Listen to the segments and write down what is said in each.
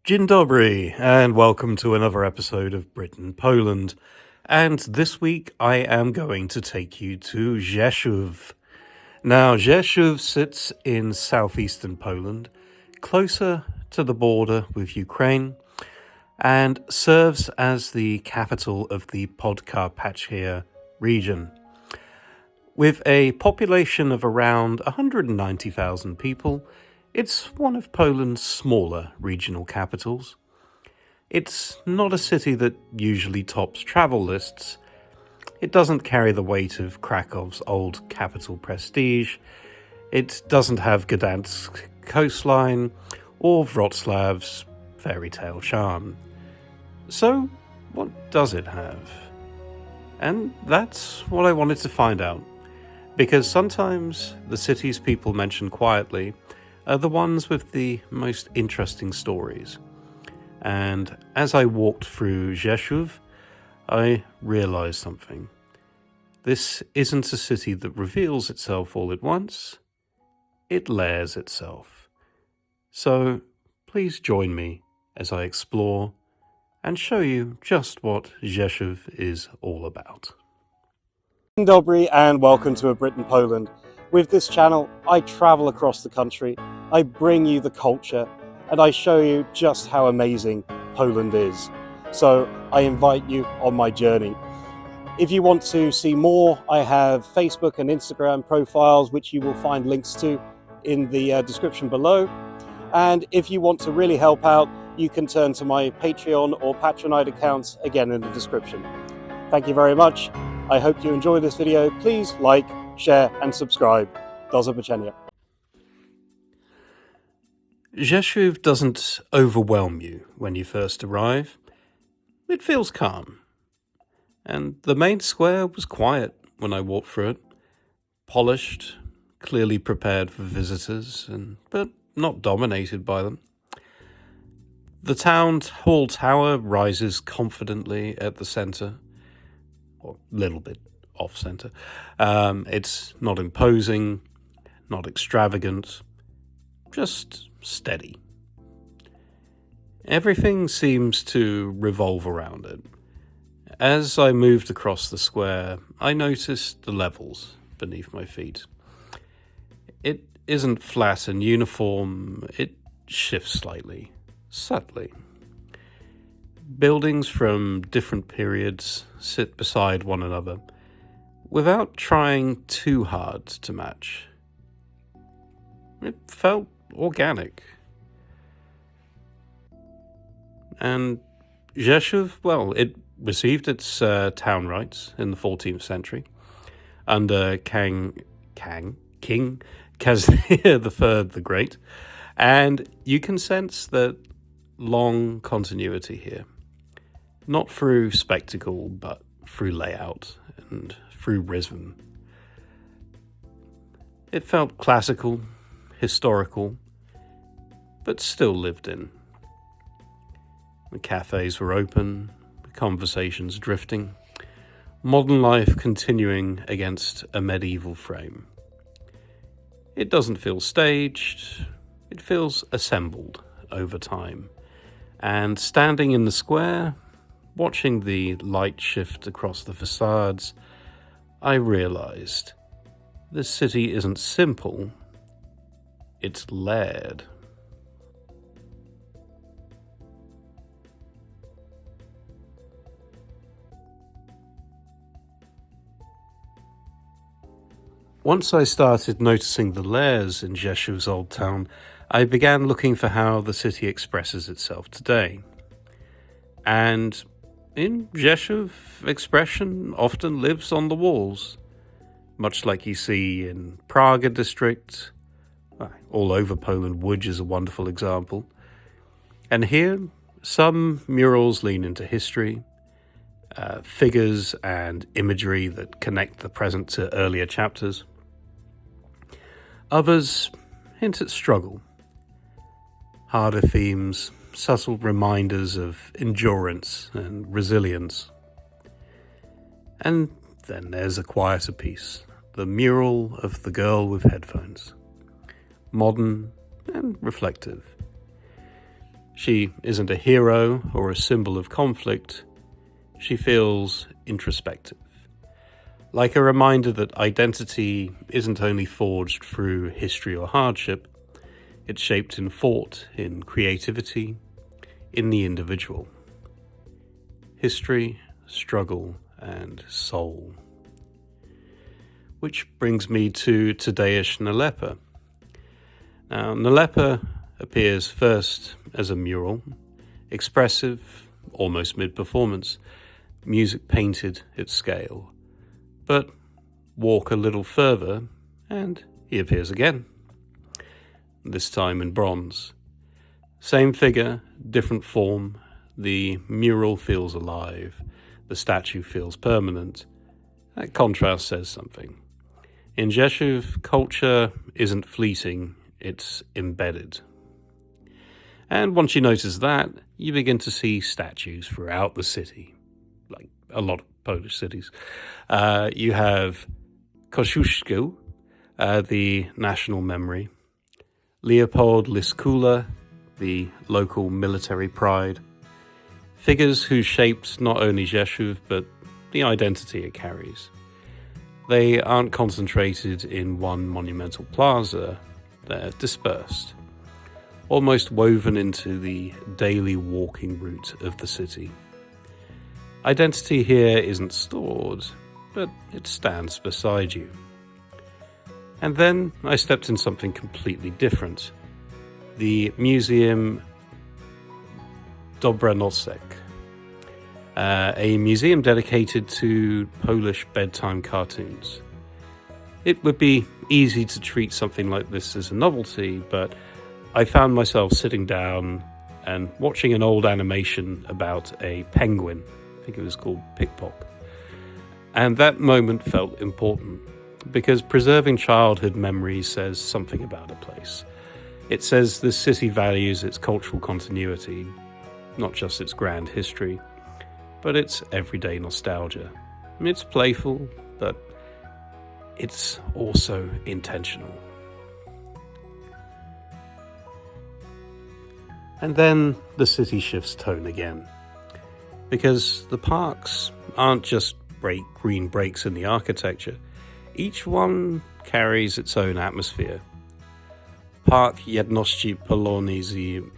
Dzień dobry, and welcome to another episode of Brit and Poland. And this week I am going to take you to Rzeszów. Now, Rzeszów sits in southeastern Poland, closer to the border with Ukraine, and serves as the capital of the Podkarpackie region. With a population of around 190,000 people, it's one of Poland's smaller regional capitals. It's not a city that usually tops travel lists. It doesn't carry the weight of Krakow's old capital prestige. It doesn't have Gdansk's coastline or Wrocław's fairy tale charm. So, what does it have? And that's what I wanted to find out. Because sometimes the cities people mention quietly are the ones with the most interesting stories. And as I walked through Rzeszów, I realized something. This isn't a city that reveals itself all at once, it layers itself. So please join me as I explore and show you just what Rzeszów is all about. Dzień dobry and welcome to A Brit in Poland. With this channel, I travel across the country, I bring you the culture, and I show you just how amazing Poland is. So I invite you on my journey. If you want to see more, I have Facebook and Instagram profiles, which you will find links to in the description below. And if you want to really help out, you can turn to my Patreon or Patronite accounts, again in the description. Thank you very much. I hope you enjoy this video. Please like, share and subscribe. Do zobaczenia. Rzeszów doesn't overwhelm you when you first arrive. It feels calm. And the main square was quiet when I walked through it. Polished, clearly prepared for visitors, but not dominated by them. The town hall tower rises confidently at the centre, or a little bit off-centre. It's not imposing, not extravagant, just steady. Everything seems to revolve around it. As I moved across the square, I noticed the levels beneath my feet. It isn't flat and uniform, it shifts slightly, subtly. Buildings from different periods sit beside one another, without trying too hard to match. It felt organic. And Rzeszów, well, it received its town rights in the 14th century under King Casimir III the Great, and you can sense that long continuity here. Not through spectacle, but through layout and through rhythm. It felt classical, historical, but still lived in. The cafes were open, the conversations drifting, modern life continuing against a medieval frame. It doesn't feel staged, it feels assembled over time. And standing in the square, watching the light shift across the facades, I realized this city isn't simple, it's layered. Once I started noticing the layers in Rzeszów's old town, I began looking for how the city expresses itself today. And in Rzeszów, expression often lives on the walls, much like you see in Prague district. All over Poland, Łódź is a wonderful example. And here, some murals lean into history, figures and imagery that connect the present to earlier chapters. Others hint at struggle, harder themes, subtle reminders of endurance and resilience. And then there's a quieter piece, the mural of the girl with headphones. modern and reflective. She isn't a hero or a symbol of conflict. She feels introspective, like a reminder that identity isn't only forged through history or hardship, it's shaped in thought, in creativity, in the individual. History, struggle, and soul. Which brings me to Tadeusz Nalepa. Now, Nalepa appears first as a mural, expressive, almost mid-performance, music painted at scale. But walk a little further, and he appears again, this time in bronze. Same figure, different form, the mural feels alive, the statue feels permanent. That contrast says something. In Rzeszów, culture isn't fleeting, it's embedded. And once you notice that, you begin to see statues throughout the city, like a lot of Polish cities. You have Kosciuszko, the national memory, Leopold Liskula, the local military pride, figures who shaped not only Rzeszów, but the identity it carries. They aren't concentrated in one monumental plaza, they're dispersed, almost woven into the daily walking route of the city. Identity here isn't stored, but it stands beside you. And then I stepped in something completely different. The Museum Dobranocek, a museum dedicated to Polish bedtime cartoons. It would be easy to treat something like this as a novelty, but I found myself sitting down and watching an old animation about a penguin. I think it was called Pickpock. And that moment felt important because preserving childhood memories says something about a place. It says the city values its cultural continuity, not just its grand history, but its everyday nostalgia. It's playful, but it's also intentional. And then the city shifts tone again, because the parks aren't just green breaks in the architecture. Each one carries its own atmosphere. Park Jedności Polonii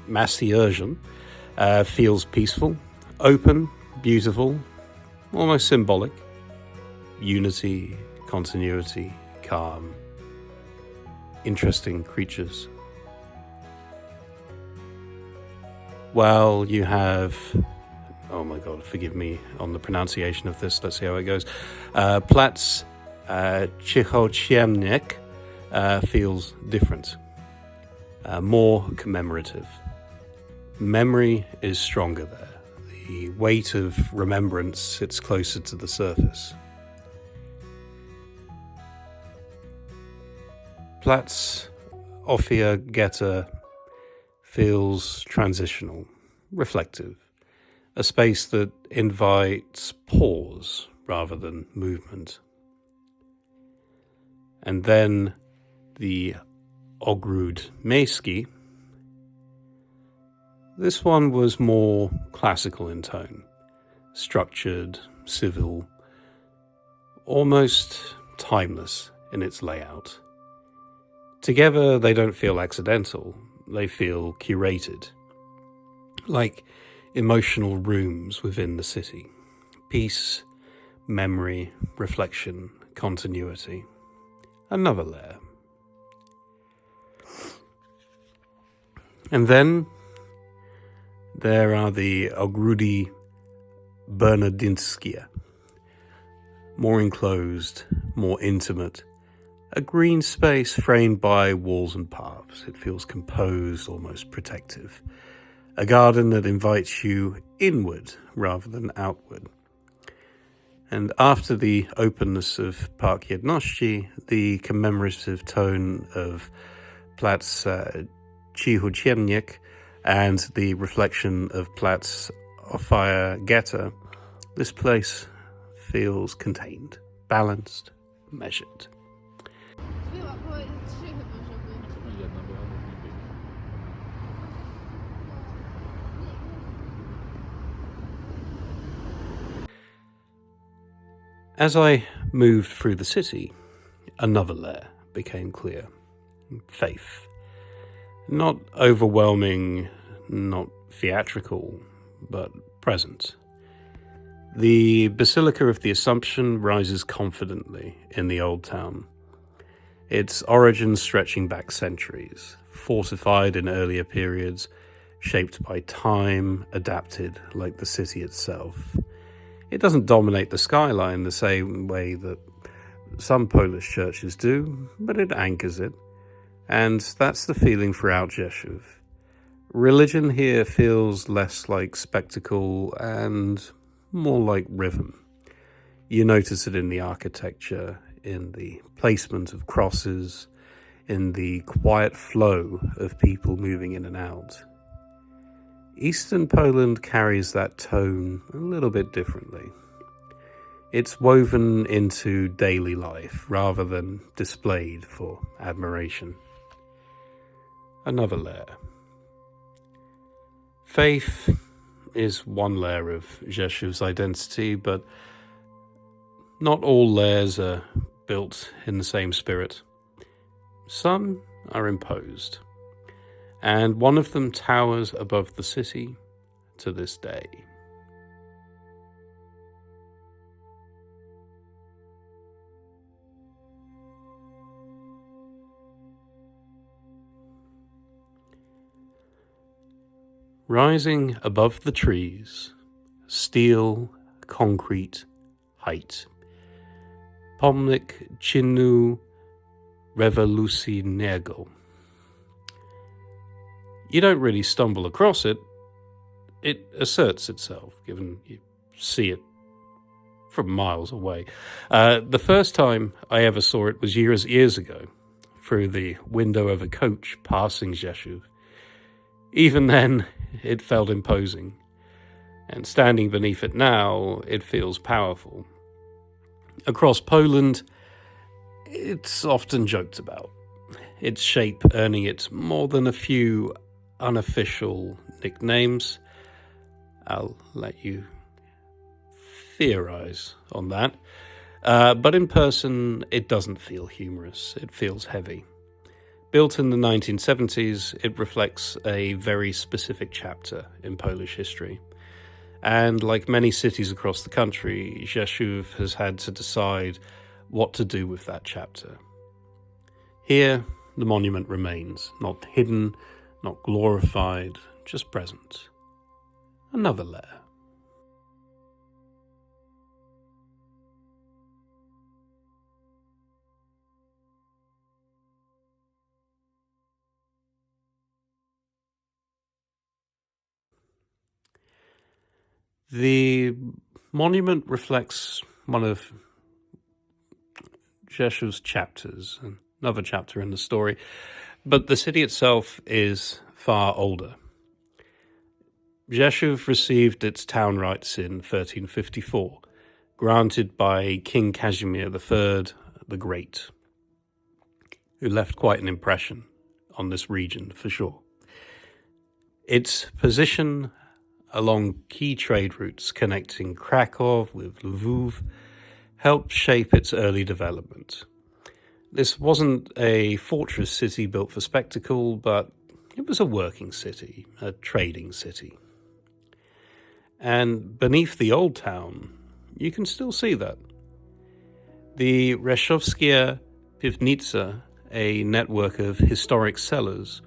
Macierzą feels peaceful, open, beautiful, almost symbolic. Unity, continuity, calm, interesting creatures. Well, you have, oh my god, forgive me on the pronunciation of this, let's see how it goes. Plac Cichociemnik feels different, more commemorative. Memory is stronger there. The weight of remembrance sits closer to the surface. Plac Offiageta feels transitional, reflective, a space that invites pause rather than movement. And then the Ogród Miejski. This one was more classical in tone, structured, civil, almost timeless in its layout. Together, they don't feel accidental, they feel curated, like emotional rooms within the city. Peace, memory, reflection, continuity. Another layer. And then there are the Ogródy Bernardinskie, more enclosed, more intimate, a green space framed by walls and paths. It feels composed, almost protective. A garden that invites you inward rather than outward. And after the openness of Park Jedności, the commemorative tone of Plac Cichociemnik and the reflection of Plac Offiageta, this place feels contained, balanced, measured. Chwila, bo As I moved through the city, another layer became clear. Faith. Not overwhelming, not theatrical, but present. The Basilica of the Assumption rises confidently in the old town, its origins stretching back centuries, fortified in earlier periods, shaped by time, adapted like the city itself. It doesn't dominate the skyline the same way that some Polish churches do, but it anchors it. And that's the feeling throughout Rzeszów. Religion here feels less like spectacle and more like rhythm. You notice it in the architecture, in the placement of crosses, in the quiet flow of people moving in and out. Eastern Poland carries that tone a little bit differently. It's woven into daily life rather than displayed for admiration. Another layer. Faith is one layer of Rzeszów's identity, but not all layers are built in the same spirit. Some are imposed, and one of them towers above the city to this day. Rising above the trees, steel, concrete, height. Pomnik czynu rewolucyjnego. You don't really stumble across it. It asserts itself, given you see it from miles away. The first time I ever saw it was years ago, through the window of a coach passing Rzeszów. Even then, it felt imposing, and standing beneath it now, it feels powerful. Across Poland, it's often joked about, its shape earning it more than a few unofficial nicknames. I'll let you theorize on that. But in person, it doesn't feel humorous, it feels heavy. Built in the 1970s, it reflects a very specific chapter in Polish history. And like many cities across the country, Rzeszów has had to decide what to do with that chapter. Here, the monument remains, not hidden, not glorified, just present. Another layer. The monument reflects one of Rzeszów's chapters, another chapter in the story, but the city itself is far older. Rzeszów received its town rights in 1354, granted by King Casimir III the Great, who left quite an impression on this region for sure. Its position along key trade routes connecting Krakow with Lwów helped shape its early development. This wasn't a fortress city built for spectacle, but it was a working city, a trading city. And beneath the old town, you can still see that. The Rzeszowskie Piwnice, a network of historic cellars,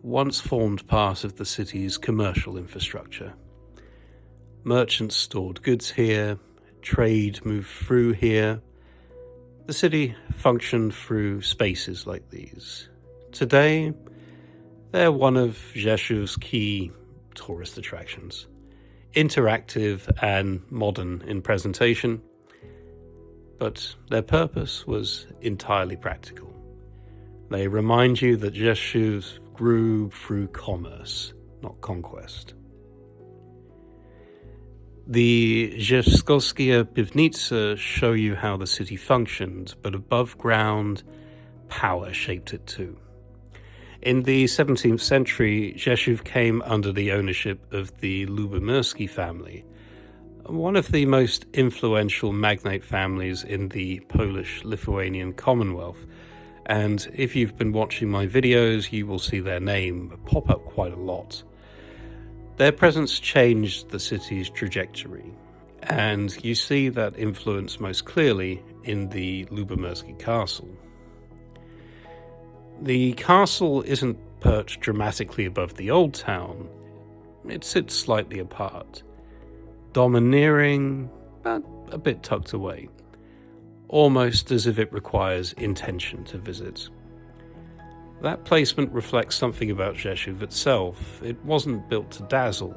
once formed part of the city's commercial infrastructure. Merchants stored goods here, trade moved through here. The city functioned through spaces like these. Today, they're one of Rzeszów's key tourist attractions. Interactive and modern in presentation, but their purpose was entirely practical. They remind you that Rzeszów grew through commerce, not conquest. The Rzeszowskie Piwnice show you how the city functioned, but above ground, power shaped it too. In the 17th century, Rzeszów came under the ownership of the Lubomirski family, one of the most influential magnate families in the Polish-Lithuanian Commonwealth, and if you've been watching my videos, you will see their name pop up quite a lot. Their presence changed the city's trajectory, and you see that influence most clearly in the Lubomirski castle. The castle isn't perched dramatically above the old town, it sits slightly apart, domineering, but a bit tucked away, almost as if it requires intention to visit. That placement reflects something about Rzeszów itself. It wasn't built to dazzle,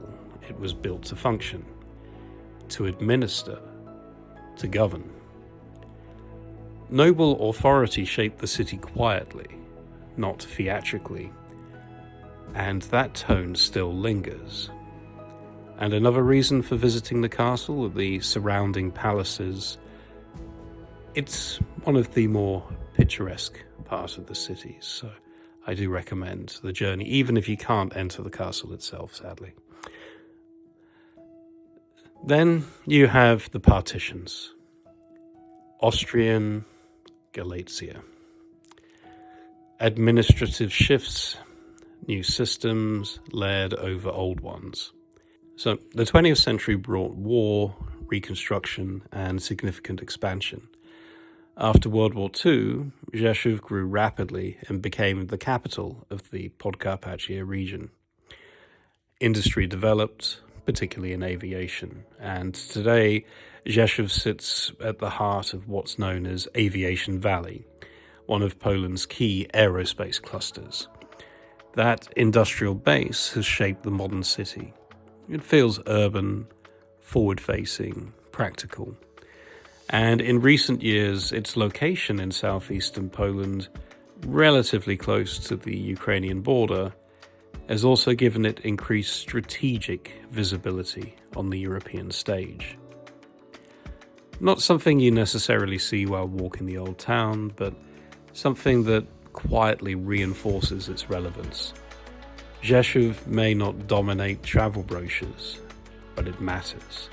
it was built to function, to administer, to govern. Noble authority shaped the city quietly, not theatrically, and that tone still lingers. And another reason for visiting the castle are the surrounding palaces. It's one of the more picturesque parts of the city, so I do recommend the journey, even if you can't enter the castle itself, sadly. Then you have the partitions. Austrian Galicia. Administrative shifts, new systems layered over old ones. So the 20th century brought war, reconstruction, and significant expansion. After World War II, Rzeszów grew rapidly and became the capital of the Podkarpackie region. Industry developed, particularly in aviation, and today Rzeszów sits at the heart of what's known as Aviation Valley, one of Poland's key aerospace clusters. That industrial base has shaped the modern city. It feels urban, forward-facing, practical. And in recent years, its location in southeastern Poland, relatively close to the Ukrainian border, has also given it increased strategic visibility on the European stage. Not something you necessarily see while walking the old town, but something that quietly reinforces its relevance. Rzeszów may not dominate travel brochures, but it matters.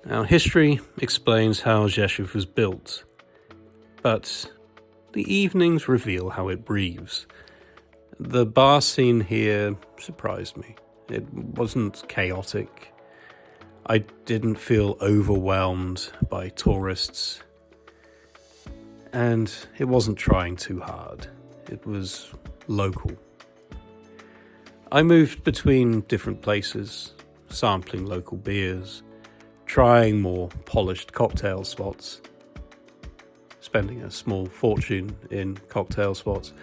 Now, history explains how Rzeszów was built, but the evenings reveal how it breathes. The bar scene here surprised me. It wasn't chaotic. I didn't feel overwhelmed by tourists. And it wasn't trying too hard. It was local. I moved between different places, sampling local beers, trying more polished cocktail spots, spending a small fortune in cocktail spots,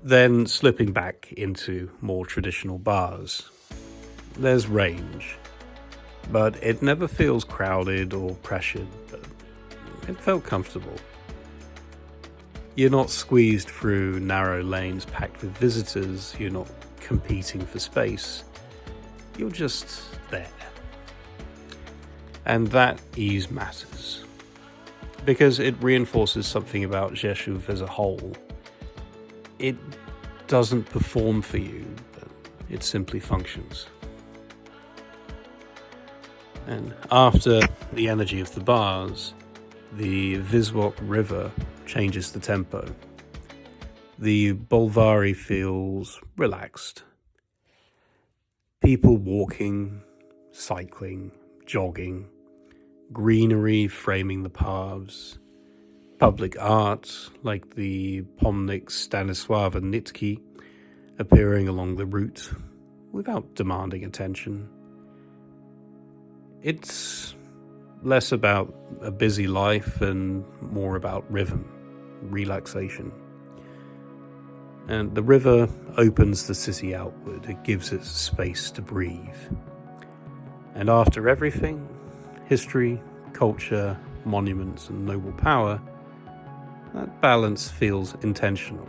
then slipping back into more traditional bars. There's range, but it never feels crowded or pressured, but it felt comfortable. You're not squeezed through narrow lanes packed with visitors, you're not competing for space, you're just there. And that ease matters, because it reinforces something about Rzeszów as a whole. It doesn't perform for you, but it simply functions. And after the energy of the bars, the Wisłok River changes the tempo. The Bulwary feels relaxed. People walking, cycling, jogging, greenery framing the paths, public art like the pomnik Stanisława Nitki appearing along the route without demanding attention. It's less about a busy life and more about rhythm, relaxation. And the river opens the city outward, it gives it space to breathe. And after everything, history, culture, monuments, and noble power, that balance feels intentional.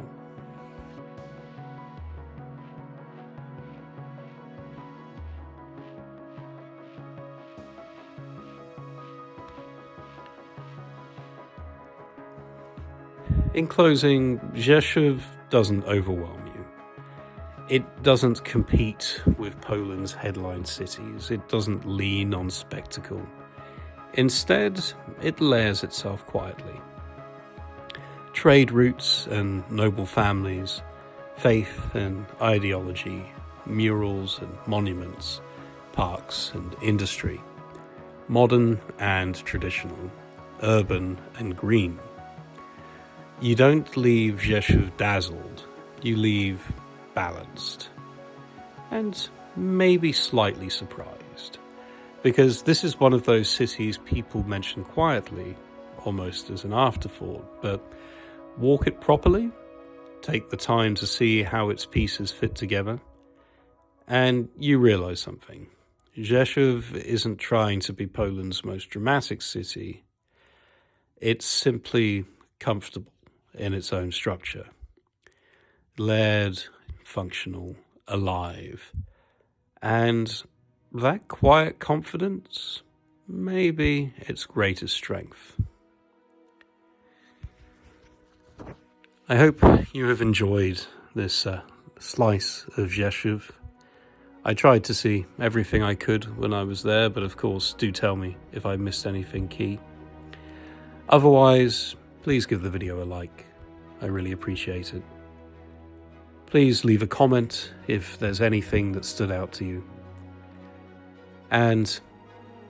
in closing, Rzeszów doesn't overwhelm you. It doesn't compete with Poland's headline cities. It doesn't lean on spectacle. Instead, it layers itself quietly. Trade routes and noble families, faith and ideology, murals and monuments, parks and industry, modern and traditional, urban and green. You don't leave Rzeszów dazzled, you leave balanced, and maybe slightly surprised, because this is one of those cities people mention quietly, almost as an afterthought, but walk it properly, take the time to see how its pieces fit together, and you realize something. Rzeszów isn't trying to be Poland's most dramatic city. It's simply comfortable in its own structure. Layered, functional, alive. And that quiet confidence may be its greatest strength. I hope you have enjoyed this slice of Rzeszów. I tried to see everything I could when I was there, but of course, do tell me if I missed anything key. Otherwise, please give the video a like. I really appreciate it. Please leave a comment if there's anything that stood out to you. And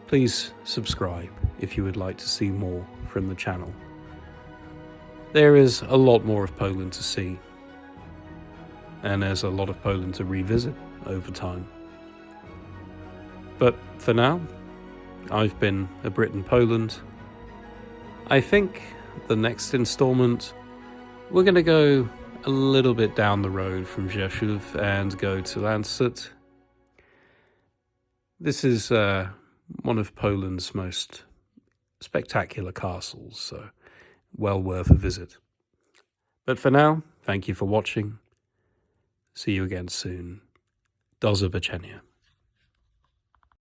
please subscribe if you would like to see more from the channel. There is a lot more of Poland to see, and there's a lot of Poland to revisit over time. But for now, I've been a Brit in Poland. I think the next installment, we're going to go a little bit down the road from Rzeszów and go to Landshut. This is one of Poland's most spectacular castles, so well worth a visit. But for now, thank you for watching. See you again soon. Do zobaczenia.